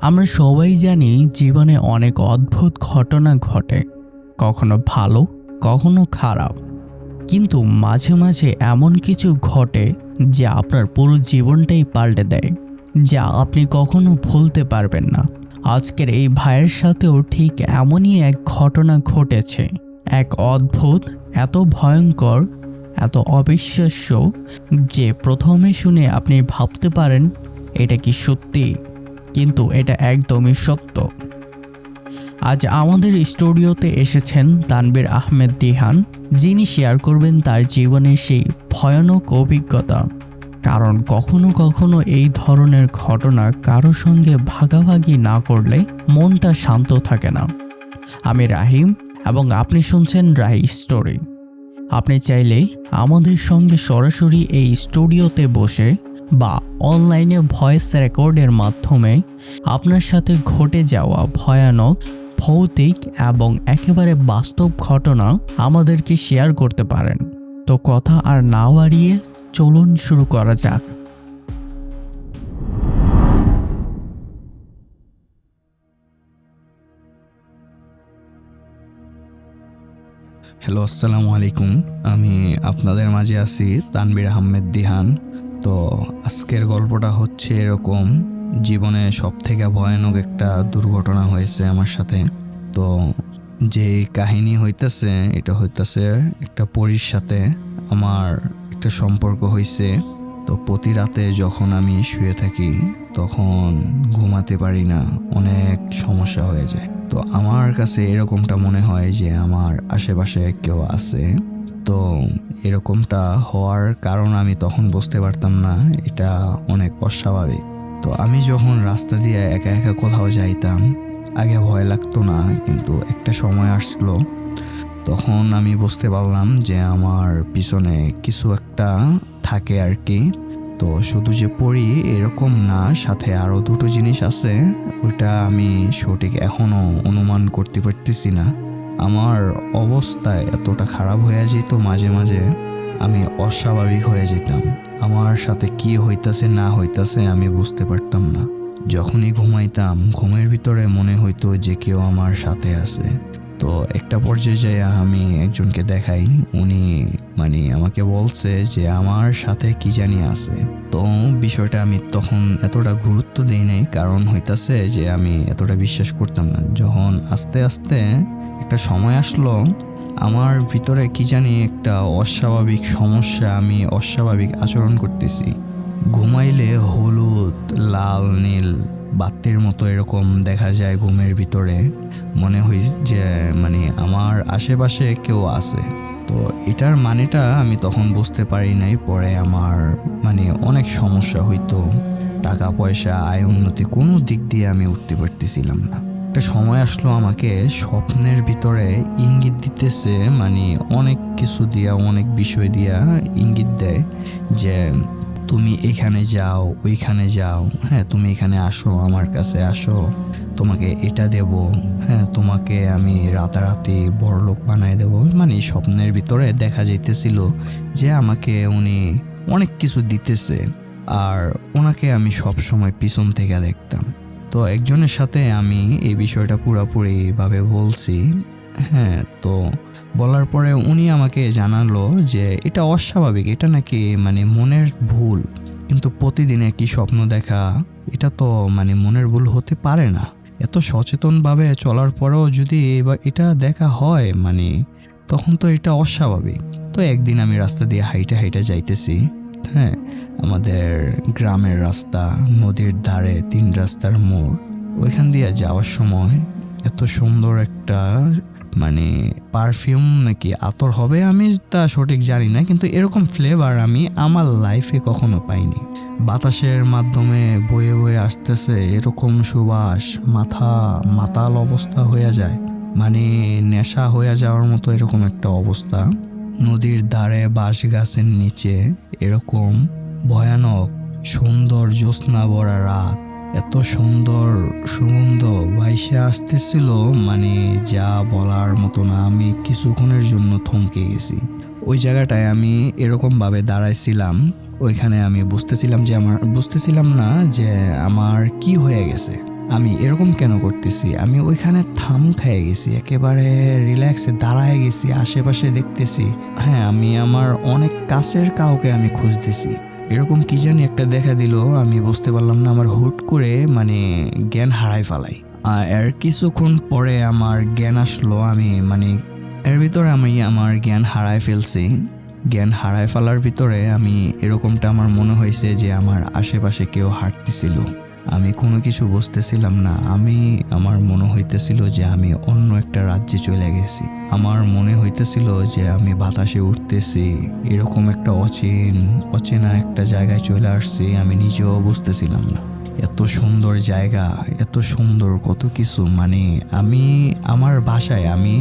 আমরা সবাই জানি জীবনে অনেক অদ্ভুত ঘটনা ঘটে, কখনো ভালো কখনো খারাপ, কিন্তু মাঝে মাঝে এমন কিছু ঘটে যা আপনার পুরো জীবনটাই পাল্টে দেয়, যা আপনি কখনো ভুলতে পারবেন না। আজকের এই ভাইয়ের সাথেও ঠিক এমনই এক ঘটনা ঘটেছে। এক অদ্ভুত, এত ভয়ঙ্কর, এত অবিশ্বাস্য যে প্রথমে শুনে আপনি ভাবতে পারেন এটা কি সত্যি, কিন্তু এটা একদমই সত্য। আজ আমাদের স্টুডিওতে এসেছেন তানবীর আহমেদ দিহান, যিনি শেয়ার করবেন তার জীবনের সেই ভয়ানক অভিজ্ঞতা। কারণ কখনো কখনো এই ধরনের ঘটনা কারো সঙ্গে ভাগাভাগি না করলে মনটা শান্ত থাকে না। আমি রাহিম এবং আপনি শুনছেন রাহি স্টোরি। আপনি চাইলে আমাদের সঙ্গে সরাসরি এই স্টুডিওতে বসে বা অনলাইনে ভয়েস রেকর্ডের মাধ্যমে আপনার সাথে ঘটে যাওয়া ভয়ানক, ভৌতিক এবং একেবারে বাস্তব ঘটনা আমাদেরকে শেয়ার করতে পারেন। তো কথা আর না বাড়িয়ে চলুন শুরু করা যাক। হ্যালো, আসসালামু আলাইকুম। আমি আপনাদের মাঝে আছি তানবীর আহমেদ দিহান। তো আজকের গল্পটা হচ্ছে এরকম, জীবনে সবথেকে ভয়ানক একটা দুর্ঘটনা হয়েছে আমার সাথে। তো যে কাহিনী হইতেছে, এটা হইতেছে একটা পরীর সাথে আমার একটা সম্পর্ক হয়েছে। তো প্রতি রাতে যখন আমি শুয়ে থাকি তখন ঘুমাতে পারি না, অনেক সমস্যা হয়ে যায়। তো আমার কাছে এরকমটা মনে হয় যে আমার আশেপাশে কেউ আছে। তো এরকমটা হওয়ার কারণ আমি তখন বুঝতে পারতাম না, এটা অনেক অস্বাভাবিক। তো আমি যখন রাস্তা দিয়ে একা একা কোথাও যাইতাম, আগে ভয় লাগতো না, কিন্তু একটা সময় আসলো তখন আমি বুঝতে পারলাম যে আমার পিছনে কিছু একটা থাকে আর কি। তো শুধু যে পড়ি এরকম না, সাথে আরও দুটো জিনিস আছে, ওইটা আমি সঠিক এখনও অনুমান করতে পারতেছি না। আমার অবস্থা এতটা খারাপ হয়ে যেত, মাঝে মাঝে আমি অস্বাভাবিক হয়ে যেতাম। আমার সাথে কি হইতাছে না হইতাছে আমি বুঝতে পারতাম না। যখনই ঘুমাইতাম ঘুমের ভিতরে মনে হইতো যে কেউ আমার সাথে আছে। তো একটা পর্যায়ে যাই আমি একজনকে দেখাই, উনি আমাকে বলছে যে আমার সাথে কি জানি আছে। তো বিষয়টা আমি তখন এতটা গুরুত্ব দিই নাই, কারণ হইতাছে যে আমি এতটা বিশ্বাস করতাম না। যখন আস্তে আস্তে একটা সময় আসলো, আমার ভিতরে কি জানি একটা অস্বাভাবিক সমস্যা, আমি অস্বাভাবিক আচরণ করতেছি। ঘুমাইলে হলুদ, লাল, নীল বাতির মতো এরকম দেখা যায় ঘুমের ভিতরে। মনে হয় যে আমার আশেপাশে কেউ আছে। তো এটার মানেটা আমি তখন বুঝতে পারি নাই। পরে আমার অনেক সমস্যা হইতো, টাকা পয়সা, আয় উন্নতি কোনো দিক দিয়ে আমি উঠতে পারতেছিলাম না। একটা সময় আসলো আমাকে স্বপ্নের ভিতরে ইঙ্গিত দিতেছে, অনেক কিছু দিয়া, অনেক বিষয় দিয়া ইঙ্গিত দেয় যে তুমি এখানে যাও, ওইখানে যাও, হ্যাঁ তুমি এখানে আসো, আমার কাছে আসো, তোমাকে এটা দেব, হ্যাঁ তোমাকে আমি রাতারাতি বড়লোক বানায় দেব। স্বপ্নের ভিতরে দেখা যাইতেছিল যে আমাকে উনি অনেক কিছু দিতেছে, আর ওনাকে আমি সব সময় পিছন থেকে দেখতাম। তো একজনের সাথে আমি এই বিষয়টা পুরোপুরিভাবে বলছি, হ্যাঁ। তো বলার পরে উনি আমাকে জানালো যে এটা অস্বাভাবিক, এটা নাকি মনের ভুল, কিন্তু প্রতিদিন একই স্বপ্ন দেখা, এটা তো মনের ভুল হতে পারে না। এত সচেতনভাবে চলার পরেও যদি এটা দেখা হয় তখন তো এটা অস্বাভাবিক। তো একদিন আমি রাস্তা দিয়ে হাইটে হাইটে যাইতেছি, হ্যাঁ, আমাদের গ্রামের রাস্তা, নদীর ধারে 3 রাস্তার মোড়। ওইখান দিয়ে যাওয়ার সময় এত সুন্দর একটা পারফিউম নাকি আতর হবে, আমি তা সঠিক জানি না, কিন্তু এরকম ফ্লেভার আমি আমার লাইফে কখনো পাইনি। বাতাসের মাধ্যমে বয়ে বয়ে আসতেছে এরকম সুবাস, মাতাল অবস্থা হয়ে যায়, নেশা হয়ে যাওয়ার মতো এরকম একটা অবস্থা। নদীর ধারে বাঁশ গাছের নিচে এরকম ভয়ানক সুন্দর জ্যোৎস্না ভরা রাত, এত সুন্দর সুগন্ধ ভাইসে আসতেছিল, যা বলার মতো না। আমি কিছুক্ষণের জন্য থমকে গেছি। ওই জায়গাটায় আমি এরকমভাবে দাঁড়াইছিলাম, ওইখানে আমি বুঝতেছিলাম না যে আমার কি হয়ে গেছে। আমি এরকম কেন করতেছি। আমি ওইখানে থাম খেয়ে গেছি, একেবারে রিল্যাক্সে দাঁড়ায় গেছি, আশেপাশে দেখতেছি। হ্যাঁ, আমি আমার অনেক কাছের কাউকে আমি খুঁজতেছি। এরকম কি জানি একটা দেখা দিল, আমি বুঝতে পারলাম না। আমার হুট করে মানে জ্ঞান হারাই ফেলাই। এর কিছুক্ষণ পরে আমার জ্ঞান আসলো। আমি মানে এর ভিতরে আমি আমার জ্ঞান হারায় ফেলছি। জ্ঞান হারায় ফেলার ভিতরে আমি এরকমটা আমার মনে হয়েছে যে আমার আশেপাশে কেউ হাঁটতেছিল। আমি কোনো কিছু বুঝতেছিলাম না। আমার মনে হইতেছিল যে আমি অন্য একটা রাজ্যে চলে গেছি। আমার মনে হইতেছিল যে আমি বাতাসে উঠতেছি, এরকম একটা অচেনা একটা জায়গায় চলে আসছি। আমি নিজেও বুঝতেছিলাম না। এত সুন্দর জায়গা, এত সুন্দর কত কিছু। মানে আমি আমার ভাষায়, আমি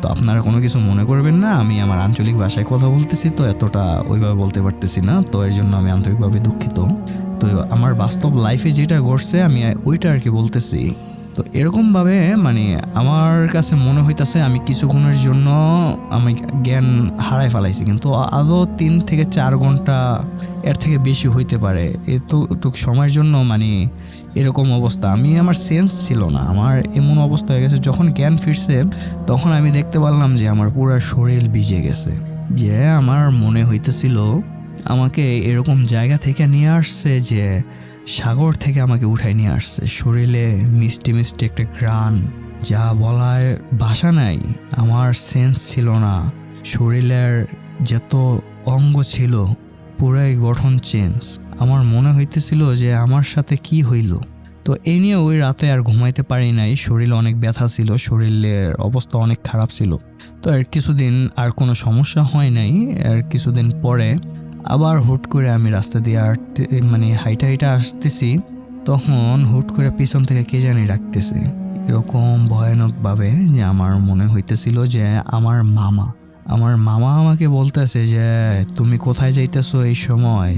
তো আপনারা কোনো কিছু মনে করবেন না, আমি আমার আঞ্চলিক ভাষায় কথা বলতেছি, তো এতটা ওইভাবে বলতে পারতেছি না, তো এর জন্য আমি আন্তরিকভাবে দুঃখিত। তো আমার বাস্তব লাইফে যেটা ঘটছে আমি ওইটা আর কি বলতেছি। তো এরকমভাবে মানে আমার কাছে মনে হইতাছে আমি কিছুক্ষণের জন্য আমি জ্ঞান হারাই ফেলাইছি, কিন্তু আদৌ 3 থেকে 4 ঘন্টা এর থেকে বেশি হইতে পারে। এতটুক সময়ের জন্য মানে এরকম অবস্থা। আমার সেন্স ছিল না, আমার এমন অবস্থা হয়ে গেছে। যখন জ্ঞান ফিরছে তখন আমি দেখতে পারলাম যে আমার পুরো শরীর ভিজে গেছে। যে আমার মনে হইতেছিল আমাকে এরকম জায়গা থেকে নিয়ে আসছে, যে সাগর থেকে আমাকে উঠাই নিয়ে আসছে। শরীরে মিষ্টি মিষ্টি একটা ঘ্রাণ, যা বলার ভাষা নাই। আমার সেন্স ছিল না, শরীরের যত অঙ্গ ছিল পুরাই গঠন চেঞ্জ। আমার মনে হইতেছিল যে আমার সাথে কি হইল। তো এই নিয়ে ওই রাতে আর ঘুমাইতে পারি নাই। শরীরে অনেক ব্যথা ছিল, শরীরের অবস্থা অনেক খারাপ ছিল। তো এর কিছুদিন আর কোনো সমস্যা হয় নাই। এর কিছুদিন পরে আবার হুট করে আমি রাস্তা দিয়ে মানে হাইটা আসতেছি, তখন হুট করে পিছন থেকে কে জানি ডাকতেছে এরকম ভয়ানকভাবে, যে আমার মনে হইতেছিল যে আমার মামা আমাকে বলতেছে যে তুমি কোথায় যাইতেছো, এই সময়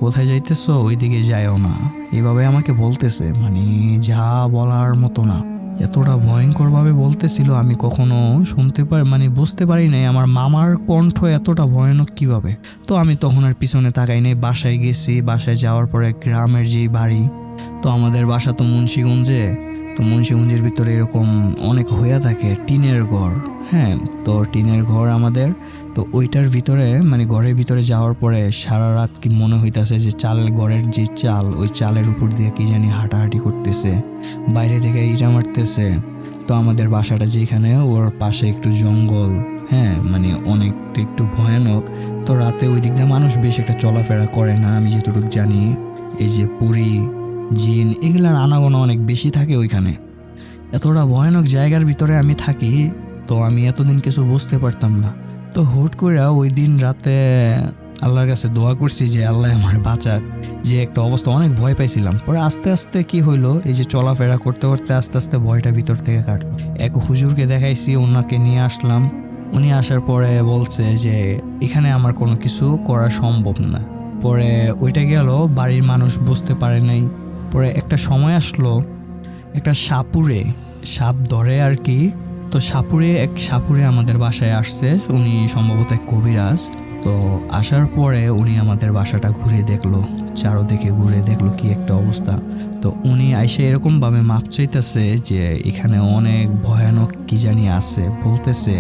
কোথায় যাইতেছো, ওইদিকে যাইও না, এইভাবে আমাকে বলতেছে। মানে যা বলার মতো না, এতটা ভয়ঙ্কর ভাবে বলতেছিল। আমি কখনো বুঝতে পারি নাই আমার মামার কণ্ঠ এতটা ভয়ানক কিভাবে। তো আমি তখন আর পিছনে তাকাই নাই, বাসায় গেছি। বাসায় যাওয়ার পরে গ্রামের যে বাড়ি, তো আমাদের বাসা তো মুন্সিগঞ্জে। তো মুন্সিগঞ্জের ভিতরে এরকম অনেক হইয়া থাকে টিনের ঘর। হ্যাঁ, তো টিনের ঘর আমাদের। তো ওইটার ভিতরে মানে ঘরের ভিতরে যাওয়ার পরে সারা রাত কি মনে হইতাছে যে ঘরের যে চাল, ওই চালের উপর দিয়ে কি জানি হাঁটাহাঁটি করতেছে, বাইরে থেকে ইটা মারতেছে। তো আমাদের বাসাটা যেখানে, ওর পাশে একটু জঙ্গল। হ্যাঁ, মানে অনেকটা একটু ভয়ানক। তো রাতে ওই দিক দিয়ে মানুষ বেশ একটা চলাফেরা করে না, আমি যতটুকু জানি। এই যে পরী, জিন, এগুলার আনাগোনা অনেক বেশি থাকে ওইখানে। এতটা ভয়ানক জায়গার ভিতরে আমি থাকি। তো আমি এতদিন কিছু বুঝতে পারতাম না। তো হুট করে ওই দিন রাতে আল্লাহর কাছে দোয়া করছি যে আল্লাহ আমার বাঁচাক। যে একটা অবস্থা, অনেক ভয় পাইছিলাম। পরে আস্তে আস্তে কি হইলো, এই যে চলাফেরা করতে করতে আস্তে আস্তে ভয়টা ভিতর থেকে কাটলো। এক হুজুরকে দেখাইছি, ওনাকে নিয়ে আসলাম। উনি আসার পরে বলছে যে এখানে আমার কোনো কিছু করা সম্ভব না। পরে ওইটা গেল, বাড়ির মানুষ বুঝতে পারে নাই। পরে একটা সময় আসলো, একটা সাপ ধরে আর কি। তো সাপুরে আমাদের বাসায় আসছে। উনি সম্ভবত এক কবিরাজ। তো আসার পরে উনি আমাদের বাসাটা ঘুরে দেখলো, চারোদিকে ঘুরে দেখলো কি একটা অবস্থা। তো উনি আইসে এরকম ভাবে মাপ চাইতেছে যে এখানে অনেক ভয়ানক কি জানি আছে। বলতেছে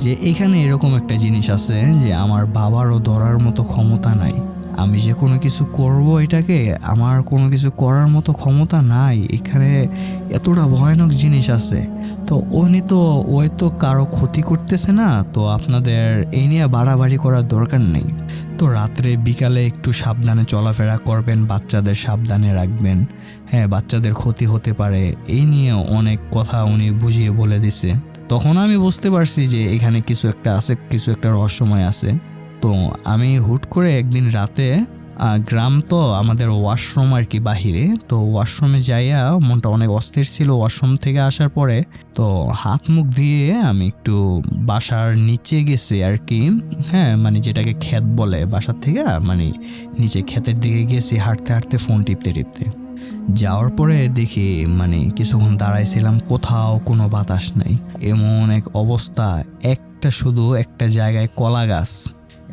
যে এখানে এরকম একটা জিনিস আছে যে আমার বাবারও ধরার মতো ক্ষমতা নাই। আমি যে কোনো কিছু করব, এটাকে আমার কোনো কিছু করার মতো ক্ষমতা নাই। এখানে এতটা ভয়ানক জিনিস আছে। তো ওই তো কারো ক্ষতি করতেছে না। তো আপনাদের এই নিয়ে বাড়াবাড়ি করার দরকার নেই। তো রাত্রে বিকালে একটু সাবধানে চলাফেরা করবেন, বাচ্চাদের সাবধানে রাখবেন। হ্যাঁ, বাচ্চাদের ক্ষতি হতে পারে। এই নিয়ে অনেক কথা উনি বুঝিয়ে বলে দিছে। তখন আমি বুঝতে পারছি যে এখানে কিছু একটা আছে, কিছু একটা রহস্যময় আছে। তো আমি হুট করে একদিন রাতে, গ্রাম তো আমাদের ওয়াশরুম আর কি বাহিরে, তো ওয়াশরুমে যাইয়া মনটা অনেক অস্থির ছিল। ওয়াশরুম থেকে আসার পরে তো হাত মুখ দিয়ে আমি একটু বাসার নিচে গেছি আর কি। হ্যাঁ, মানে যেটাকে ক্ষেত বলে, বাসার থেকে মানে নিচে ক্ষেতের দিকে গেছি, হাঁটতে হাঁটতে ফোন টিপতে যাওয়ার পরে দেখি মানে কিছুক্ষণ দাঁড়াইছিলাম, কোথাও কোনো বাতাস নাই। এমন এক অবস্থা, একটা জায়গায়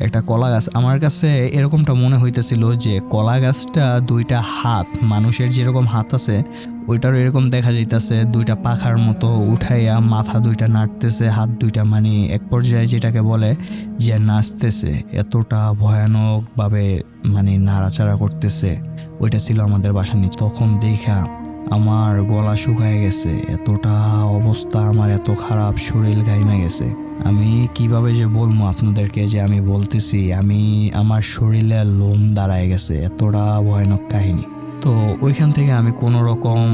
একটা কলা গাছ। আমার কাছে এরকমটা মনে হইতেছিল যে কলা গাছটা 2টা হাত, মানুষের যেরকম হাত আছে ওইটারও এরকম দেখা যাইতেছে দুইটা পাখার মতো উঠাইয়া মাথা দুইটা নাড়তেছে, হাত দুইটা মানে এক পর্যায়ে যেটাকে বলে যে নাচতেছে, এতটা ভয়ানকভাবে মানে নাড়াচাড়া করতেছে। ওইটা ছিল আমাদের বাসার নিচে। তখন দেখা আমার গলা শুকায় গেছে, এতটা অবস্থা আমার এত খারাপ, শরীর ঘাইমে গেছে। আমি কিভাবে যে বলবো আপনাদেরকে, যে আমি বলতেছি আমার শরীরে লোম দাঁড়ায় গেছে, এতটা ভয়ানক কাহিনী। তো ওইখান থেকে আমি কোনো রকম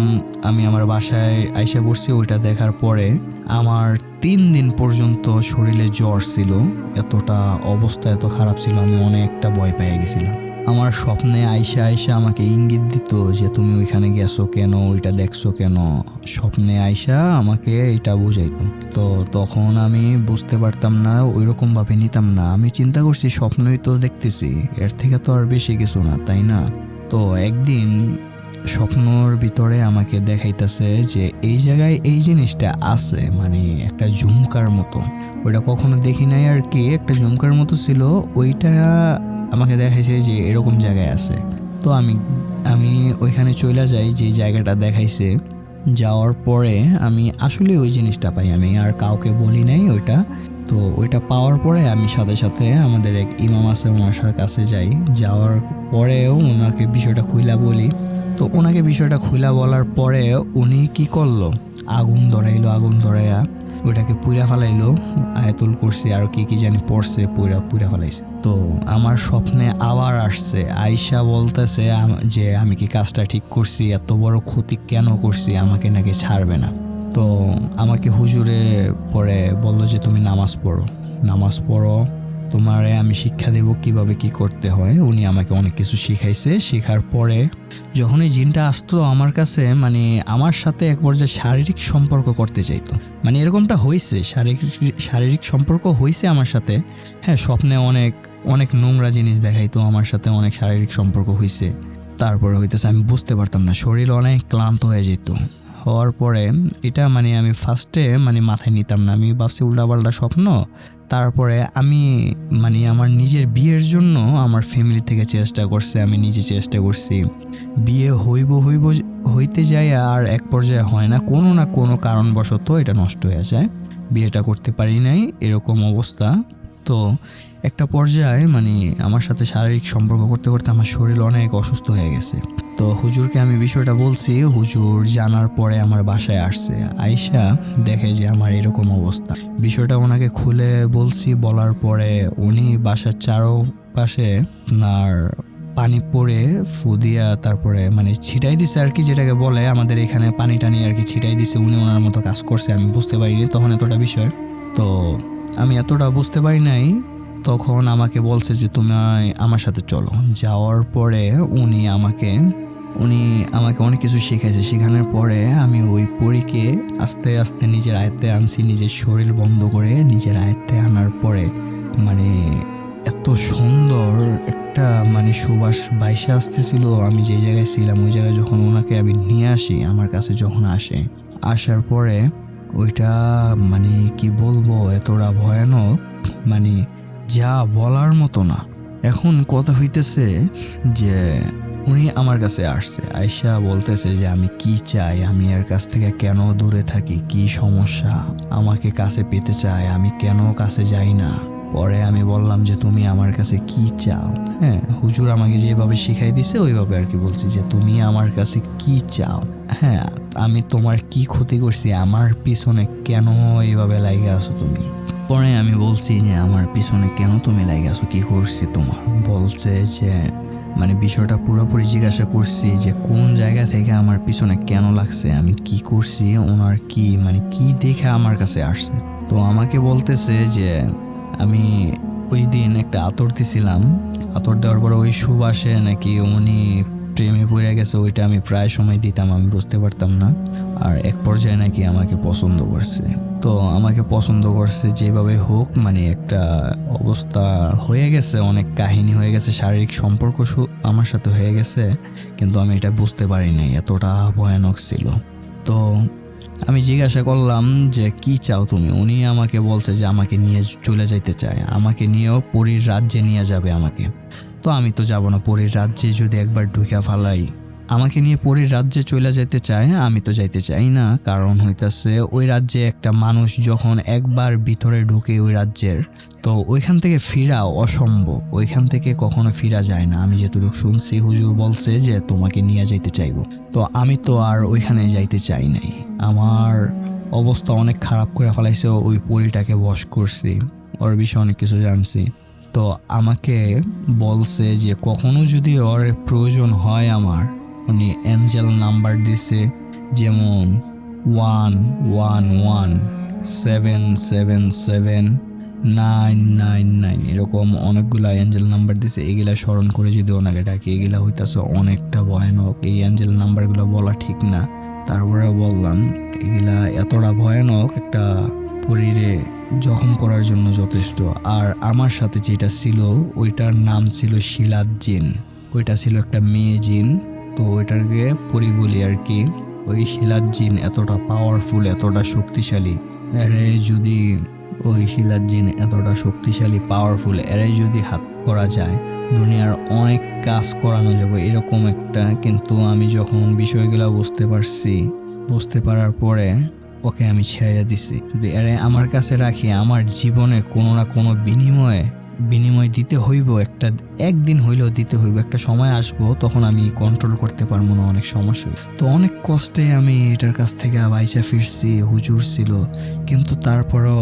আমি আমার বাসায় আইসা পড়ছি। ওইটা দেখার পরে আমার 3 দিন পর্যন্ত শরীরে জ্বর ছিল, এতটা অবস্থা এত খারাপ ছিল, আমি অনেকটা ভয় পেয়ে গেছিলাম। আমার স্বপ্নে আইসা আমাকে ইঙ্গিত দিত যে তুমি ওইখানে গেছো কেন, ওইটা দেখছো কেন, স্বপ্নে আইসা আমাকে এটা বুঝাইতো। তো তখন আমি বুঝতে পারতাম না, ওইরকম ভাবে নিতাম না। আমি চিন্তা করছি স্বপ্নই তো দেখতেছি, এর থেকে তো আর বেশি কিছু না, তাই না? তো একদিন স্বপ্নর ভিতরে আমাকে দেখাইতেছে যে এই জায়গায় এই জিনিসটা আছে, মানে একটা ঝুমকার মতো। ওইটা কখনো দেখি নাই আর কি, একটা ঝুমকার মতো ছিল। ওইটা আমাকে দেখাইছে যে এরকম জায়গায় আছে। তো আমি ওইখানে চলে যাই যে জায়গাটা দেখাইছে। যাওয়ার পরে আমি আসলে ওই জিনিসটা পাই, আমি আর কাউকে বলি নাই ওইটা। তো ওইটা পাওয়ার পরে আমি সাথে সাথে আমাদের এক ইমাম আছে, ওনার কাছে যাই। যাওয়ার পরেও ওনাকে বিষয়টা খুইলা বলি। তো ওনাকে বিষয়টা খুইলা বলার পরে উনি কি করলো, আগুন ধরাইয়া ওইটাকে পুইরা ফেলাইলো। আয়াতুল কুরসি আর কি জানি পড়ছে, পুইরা ফেলাইছে। তো আমার স্বপ্নে আবার আসছে, আয়শা বলতেছে যে আমি কি কাজটা ঠিক করছি, এত বড় ক্ষতি কেন করছি, আমাকে নাকি ছাড়বে না। তো আমাকে হুজুরে পরে বললো যে তুমি নামাজ পড়ো, তোমারে আমি শিক্ষা দেব কিভাবে কি করতে হয়। উনি আমাকে অনেক কিছু শিখাইছে। শেখার পরে যখন এই জিনটা আসতো আমার কাছে, মানে আমার সাথে এক পর্যায়ে শারীরিক সম্পর্ক করতে চাইতো। মানে এরকমটা হয়েছে, শারীরিক সম্পর্ক হয়েছে আমার সাথে। হ্যাঁ, স্বপ্নে অনেক নোংরা জিনিস দেখাইতো আমার সাথে, অনেক শারীরিক সম্পর্ক হয়েছে। তারপরে হইতেছে আমি বুঝতে পারতাম না, শরীর অনেক ক্লান্ত হয়ে যেত। হওয়ার পরে এটা মানে আমি ফার্স্টে মানে মাথায় নিতাম না, আমি ভাবছি উল্টাপাল্টা স্বপ্ন। তারপরে আমি মানে আমার নিজের বিয়ের জন্য আমার ফ্যামিলি থেকে চেষ্টা করছে, আমি নিজে চেষ্টা করছি, বিয়ে হইতে যায় আর এক পর্যায়ে হয় না, কোনো কারণবশত এটা নষ্ট হয়ে যায়, বিয়েটা করতে পারি নাই, এরকম অবস্থা। তো একটা পর্যায়ে মানে আমার সাথে শারীরিক সম্পর্ক করতে করতে আমার শরীর অনেক অসুস্থ হয়ে গেছে। তো হুজুরকে আমি বিষয়টা বলছি, হুজুর জানার পরে আমার বাসায় আসছে। আয়শা দেখে যে আমার এরকম অবস্থা, বিষয়টা ওনাকে খুলে বলছি। বলার পরে উনি বাসার চারপাশে আপনার পানি পরে ফুদিয়া তারপরে মানে ছিটাই দিছে আর কি, যেটাকে বলে আমাদের এখানে পানি টানি আর কি, ছিটাই দিছে। উনি ওনার মতো কাজ করছে, আমি বুঝতে পারিনি তখন এতটা বিষয়। তো আমি এতটা বুঝতে পারি নাই। তখন আমাকে বলছে যে তুমি আমার সাথে চলো। যাওয়ার পরে উনি আমাকে অনেক কিছু শিখাইছে। শেখানোর পরে আমি ওই পরীকে আস্তে আস্তে নিজের আয়ত্তে আনছি, নিজের শরীর বন্ধ করে নিজের আয়ত্তে আনার পরে মানে এত সুন্দর একটা মানে সুবাস বাইসে আসতেছিল। আমি যে জায়গায় ছিলাম ওই জায়গায় যখন ওনাকে আমি নিয়ে আসি, আমার কাছে যখন আসার পরে ওইটা মানে কি বলবো, এতটা ভয়ানক, মানে যা বলার মতো না। এখন কথা হইতেছে যে উনি আমার কাছে আসছে, আয়শা বলতেছে যে আমি কি চাই, আমি এর কাছ থেকে কেন দূরে থাকি, কি সমস্যা, আমাকে কাছে পেতে চায়, আমি কেন কাছে যাই না। পরে আমি বললাম যে তুমি আমার কাছে কি চাও। হ্যাঁ, হুজুর আমাকে যেভাবে শিখাই দিছে ওইভাবে আর কি বলছি যে তুমি আমার কাছে কি চাও। হ্যাঁ, আমি তোমার কি ক্ষতি করছি, আমার পিছনে কেন এইভাবে লাগে আছো তুমি। পরে আমি বলছি যে আমার পিছনে কেন তুমি লাগে আছো, কি করছি তোমার। বলছে যে মানে বিষয়টা পুরোপুরি জিজ্ঞাসা করছি যে কোন জায়গা থেকে আমার পিছনে কেন লাগছে, আমি কি করছি, ওনার কি মানে কি দেখে আমার কাছে আসছে। তো আমাকে বলতেছে যে আমি ওই দিন একটা আতর দিছিলাম, আতর দেওয়ার পরে ওই সুবাসে নাকি উনি প্রেমে পড়ে গেছে। ওইটা আমি প্রায় সময় দিতাম, আমি বুঝতে পারতাম না। আর এক পর্যায়ে নাকি আমাকে পছন্দ করছে। তো আমাকে পছন্দ করছে যেভাবে হোক, মানে একটা অবস্থা হয়ে গেছে, অনেক কাহিনী হয়ে গেছে, শারীরিক সম্পর্ক আমার সাথে হয়ে গেছে, কিন্তু আমি এটা বুঝতে পারি নাই, এতটা ভয়ানক ছিল। তো আমি জিজ্ঞাসা করলাম যে কি চাও তুমি। উনি আমাকে বলছে যে আমাকে নিয়ে চলে যাইতে চায়, আমাকে নিয়েও পরীর রাজ্যে নিয়ে যাবে আমাকে। তো আমি তো যাব না, পরীর রাজ্যে যদি একবার ঢুকে ফেলাই আমাকে নিয়ে পরীর রাজ্যে চলে যেতে চায়। আমি তো যাইতে চাই না, কারণ হইতাছে ওই রাজ্যে একটা মানুষ যখন একবার ভিতরে ঢুকে ওই রাজ্যের, তো ওইখান থেকে ফিরা অসম্ভব, ওইখান থেকে কখনো ফিরা যায় না। আমি যেটুকু শুনছি হুজুর বলছে যে তোমাকে নিয়ে যাইতে চাইবো, তো আমি তো আর ওইখানে যাইতে চাই নাই। আমার অবস্থা অনেক খারাপ করে ফেলাইছে, ওই পরীটাকে বশ করছি, ওর বিষয়ে অনেক কিছু জানছি। তো আমাকে বলছে যে কখনো যদি ওর প্রয়োজন হয় আমার, উনি অ্যাঞ্জেল নাম্বার দিছে, যেমন 111777999 এরকম অনেকগুলা অ্যাঞ্জেল নাম্বার দিছে। এগুলা স্মরণ করে যদি ওনাকে ডাকি, এগুলা হইতাছে অনেকটা ভয়ানক। এই অ্যাঞ্জেল নাম্বারগুলো বলা ঠিক না, তারপরে বললাম এগুলা এতটা ভয়ানক, একটা পরীরে জখম করার জন্য যথেষ্ট। আর আমার সাথে যেটা ছিল ওইটার নাম ছিল শিলাদ জিন, ওইটা ছিল একটা মেয়ে জিন, তো ওইটাকে পরী বলি আর কি। ওই শিলাদ জিন এতটা পাওয়ারফুল, এতটা শক্তিশালী, এরাই যদি ওই শিলাদ জিন এতটা শক্তিশালী পাওয়ারফুল, এরাই যদি হাত করা যায় দুনিয়ার অনেক কাজ করানো যাবে এরকম একটা। কিন্তু আমি যখন বিষয়গুলো বুঝতে পারার পরে ওকে আমি ছেড়ে দিছি। যদি এরা আমার কাছে রাখি, আমার জীবনে কোনো না কোনো বিনিময় দিতে হইব, একদিন হইলেও দিতে হইব। একটা সময় আসবো তখন আমি কন্ট্রোল করতে পারবো না, অনেক সমস্যা। তো অনেক কষ্টে আমি এটার কাছ থেকে বাইচা ফিরছি। হুজুর ছিল, কিন্তু তারপরও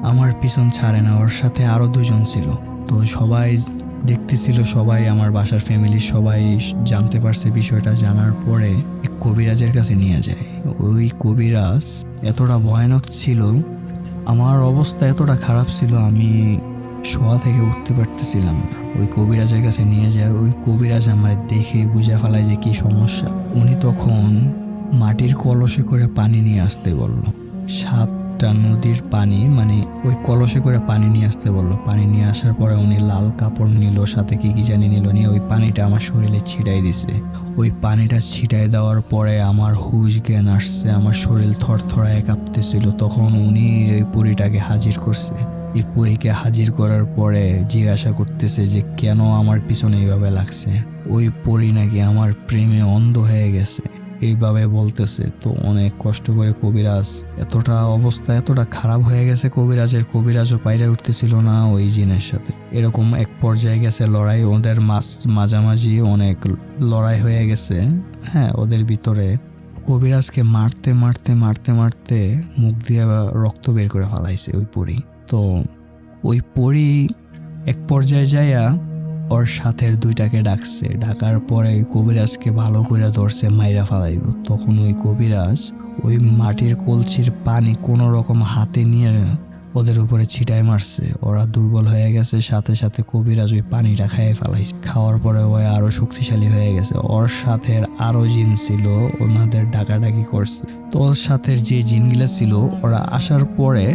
আমার পিছন ছাড়ে না। ওর সাথে আরো 2 জন ছিল, তো সবাই দেখতেছিল, সবাই আমার বাসার ফ্যামিলির সবাই জানতে পারছে। বিষয়টা জানার পরে এক কবিরাজের কাছে নিয়ে যায়। ওই কবিরাজ এতটা ভয়ানক ছিল, আমার অবস্থা এতটা খারাপ ছিল, আমি শোয়া থেকে উঠতে পারতেছিলাম না। ওই কবিরাজের কাছে নিয়ে যায়। ওই কবিরাজ আমার দেখে বুঝে ফেলায় যে কি সমস্যা। উনি তখন মাটির কলসে করে পানি নিয়ে আসতে বলল, 7টা নদীর পানি, মানে ওই কলসে করে পানি নিয়ে আসতে বললো। পানি নিয়ে আসার পরে উনি লাল কাপড় নিল, সাথে কি জানি নিল, নিয়ে ওই পানিটা আমার শরীরে ছিটাই দিছে। ওই পানিটা ছিটাই দেওয়ার পরে আমার হুশ জ্ঞান আসছে, আমার শরীর থরথরায় কাঁপতেছিল। তখন উনি ওই পরীটাকে হাজির করছে। এই পরীকে হাজির করার পরে জিজ্ঞাসা করতেছে যে কেন আমার পিছনে এইভাবে লাগছে। ওই পরী নাকি আমার প্রেমে অন্ধ হয়ে গেছে, এইভাবে বলতেছে। তো অনেক কষ্ট করে কবিরাজ, অবস্থা এতটা খারাপ হয়ে গেছে কবিরাজও পাইরে উঠতেছিল না ওই জিনের সাথে। এরকম এক পর্যায়ে গেছে লড়াই, ওদের মাঝামাঝি অনেক লড়াই হয়ে গেছে। হ্যাঁ, ওদের ভিতরে কবিরাজকে মারতে মুখ দিয়ে রক্ত বের করে ফেলাইছে ওই পরী। তো ওই পরী এক পর্যায়ে যাইয়া ওর সাথের 2টাকে ডাকছে। ডাকার পরে কবিরাজকে ভালো করে ধরছে, মাইরা ফালাইব। তখন ওই কবিরাজ ওই মাটির কলসির পানি কোনো রকম হাতে নিয়ে ওদের উপরে ছিটাই মারছে। ওরা দুর্বল হয়ে গেছে, সাথে সাথে কবিরাজ ওই পানিটা খাইয়ে ফেলাইছে। খাওয়ার পরে ওই আরো শক্তিশালী হয়ে গেছে। ওর সাথে আরো জিন ছিল, ওনাদের ডাকাডাকি করছে। তো ওর সাথে যে জিনগুলা ছিল ওরা আসার পরে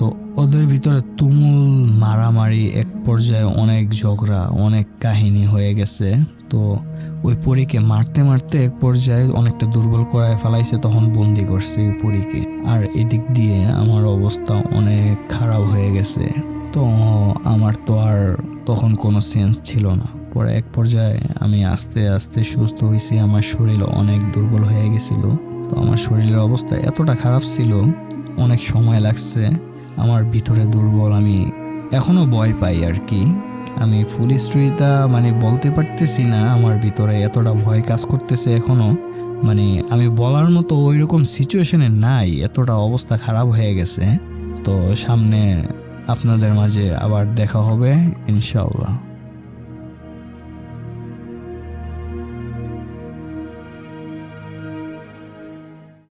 তো ওদের ভিতরে তুমুল মারামারি, এক পর্যায়ে অনেক ঝগড়া, অনেক কাহিনী হয়ে গেছে। তো ওই পরীকে মারতে এক পর্যায়ে অনেকটা দুর্বল করায় ফেলাইছে, তখন বন্দি করছে ওই পরীকে। আর এদিক দিয়ে আমার অবস্থা অনেক খারাপ হয়ে গেছে। তো আমার তো আর তখন কোনো সেন্স ছিল না। পরে এক পর্যায়ে আমি আস্তে আস্তে সুস্থ হয়েছি। আমার শরীর অনেক দুর্বল হয়ে গেছিল। তো আমার শরীরের অবস্থা এতটা খারাপ ছিল, অনেক সময় লাগছে। আমার ভিতরে দুর্বল, আমি এখনো ভয় পাই আর কি। আমি ফুল স্টোরিটা বলতে পারতেছি না, আমার ভিতরে এতটা ভয় কাজ করতেছে এখনো। আমি বলার মতো ওই রকম সিচুয়েশনে নাই, এতটা অবস্থা খারাপ হয়ে গেছে। তো সামনে আপনাদের মাঝে আবার দেখা হবে ইনশাআল্লাহ।